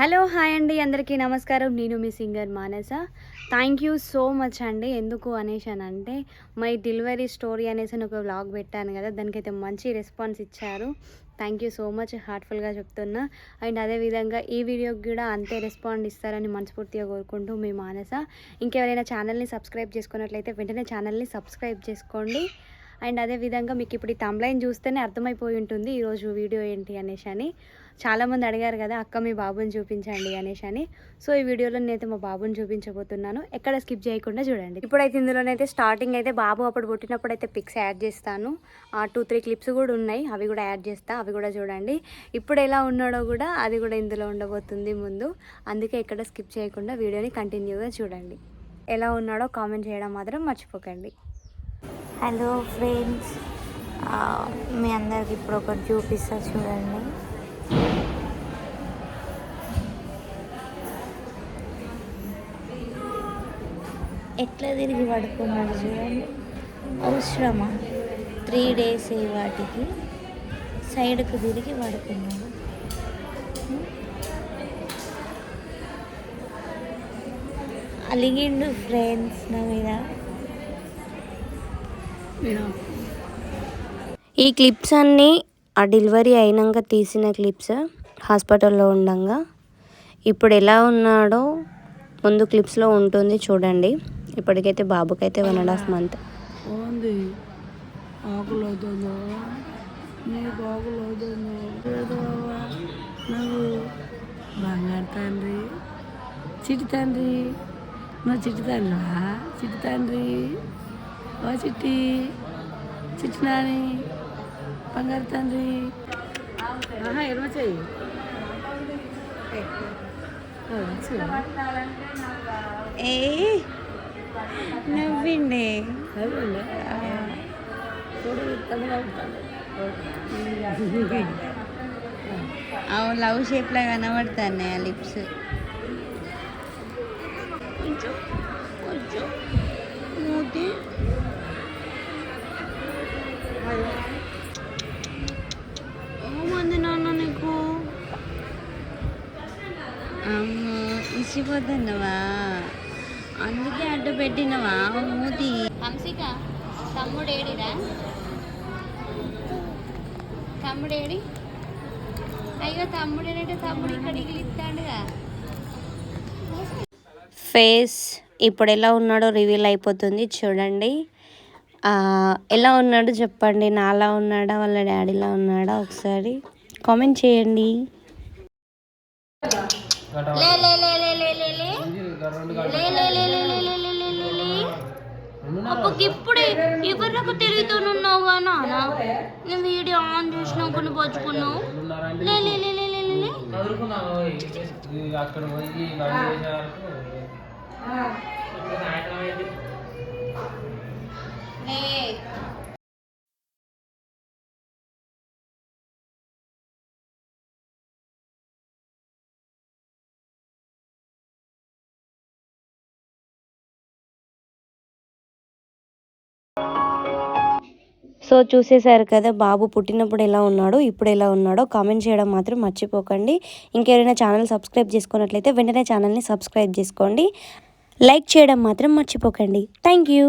Hello hi అండి, అందరికీ నమస్కారం. నేను మీ singer Manasa. Thank you so much అండి. ఎందుకు అనేసానంటే మై డెలివరీ స్టోరీ అనేసి ఒక వ్లాగ్ పెట్టాను కదా, దానికైతే మంచి రెస్పాన్స్ ఇచ్చారు. థ్యాంక్ యూ సో మచ్, హార్ట్ఫుల్గా చెప్తున్నా. అండ్ అదేవిధంగా ఈ వీడియోకి కూడా అంతే రెస్పాండ్ ఇస్తారని మనస్ఫూర్తిగా కోరుకుంటూ మీ మానస. ఇంకెవరైనా ఛానల్ని సబ్స్క్రైబ్ చేసుకున్నట్లయితే వెంటనే ఛానల్ని సబ్స్క్రైబ్ చేసుకోండి. అండ్ అదేవిధంగా మీకు ఇప్పుడు ఈ థంబ్లైన్ చూస్తేనే అర్థమైపోయి ఉంటుంది ఈరోజు వీడియో ఏంటి అనేసి అని. చాలామంది అడిగారు కదా, అక్క మీ బాబుని చూపించండి అనేసి అని. సో ఈ వీడియోలో నేనైతే మా బాబుని చూపించబోతున్నాను, ఎక్కడ స్కిప్ చేయకుండా చూడండి. ఇప్పుడైతే ఇందులోనైతే స్టార్టింగ్ అయితే బాబు అప్పుడు పుట్టినప్పుడు అయితే పిక్స్ యాడ్ చేస్తాను. 2-3 క్లిప్స్ కూడా ఉన్నాయి, అవి కూడా యాడ్ చేస్తా, అవి కూడా చూడండి. ఇప్పుడు ఎలా ఉన్నాడో కూడా అది కూడా ఇందులో ఉండబోతుంది ముందు. అందుకే ఎక్కడ స్కిప్ చేయకుండా వీడియోని కంటిన్యూగా చూడండి. ఎలా ఉన్నాడో కామెంట్ చేయడం మాత్రం మర్చిపోకండి. హలో ఫ్రెండ్స్, మీ అందరికి ఇప్పుడు ఒకటి చూపిస్తా చూడండి. ఎట్లా తిరిగి పడుకున్నాడు చూడండి. అవసరమా 3 days వాటికి సైడ్కు తిరిగి పడుకున్నాడు. అలిగిండు ఫ్రెండ్స్ నా మీద. ఈ క్లిప్స్ అన్నీ ఆ డెలివరీ అయినాక తీసిన క్లిప్స్, హాస్పిటల్లో ఉండగా. ఇప్పుడు ఎలా ఉన్నాడో ముందు క్లిప్స్లో ఉంటుంది చూడండి. ఇప్పటికైతే బాబుకైతే 1.5 months. బంగారు తండ్రి, చిట్టి తండ్రి, మా చిట్టి తండ్రి, చిట్టి తండ్రి, ఓ చిట్టి, చిట్టి నాని, బంగారు తండ్రి. ఎడమచేయి ఏ నవ్విండే. అవును, లవ్ షేప్లా కనబడతాయి ఆ లిప్స్. కొంచెం కొంచెం మూతి ఏమంది నాన్న నీకు? అమ్మ ఇచ్చిపోతున్నావా? అందుకే అడ్డు పెట్టినవా మూతి? హంసిక తమ్ముడేడిరా? తమ్ముడేడి? అయ్యో తమ్ముడేనంటే తమ్ముడు ఇక్కడికి ఇస్తాడుగా. ఫేస్ ఇప్పుడు ఎలా ఉన్నాడో రివీల్ అయిపోతుంది చూడండి. ఎలా ఉన్నాడో చెప్పండి. నాలా ఉన్నాడా, వాళ్ళ డాడీలా ఉన్నాడా? ఒకసారి కామెంట్ చేయండి. ఇప్పుడే ఎవరికి తిరుగుతున్నావుగా నాన్న? నేను వీడియో ఆన్ చేసినావు కొన్ని పచ్చుకున్నావు. సో చూసేశారు కదా బాబు పుట్టినప్పుడు ఎలా ఉన్నాడో, ఇప్పుడు ఎలా ఉన్నాడో కామెంట్ చేయడం మాత్రం మర్చిపోకండి. ఇంకెవరైనా ఛానల్ సబ్స్క్రైబ్ చేసుకున్నట్లయితే వెంటనే ఛానల్ని సబ్స్క్రైబ్ చేసుకోండి. లైక్ చేయడం మాత్రం మర్చిపోకండి. Thank you.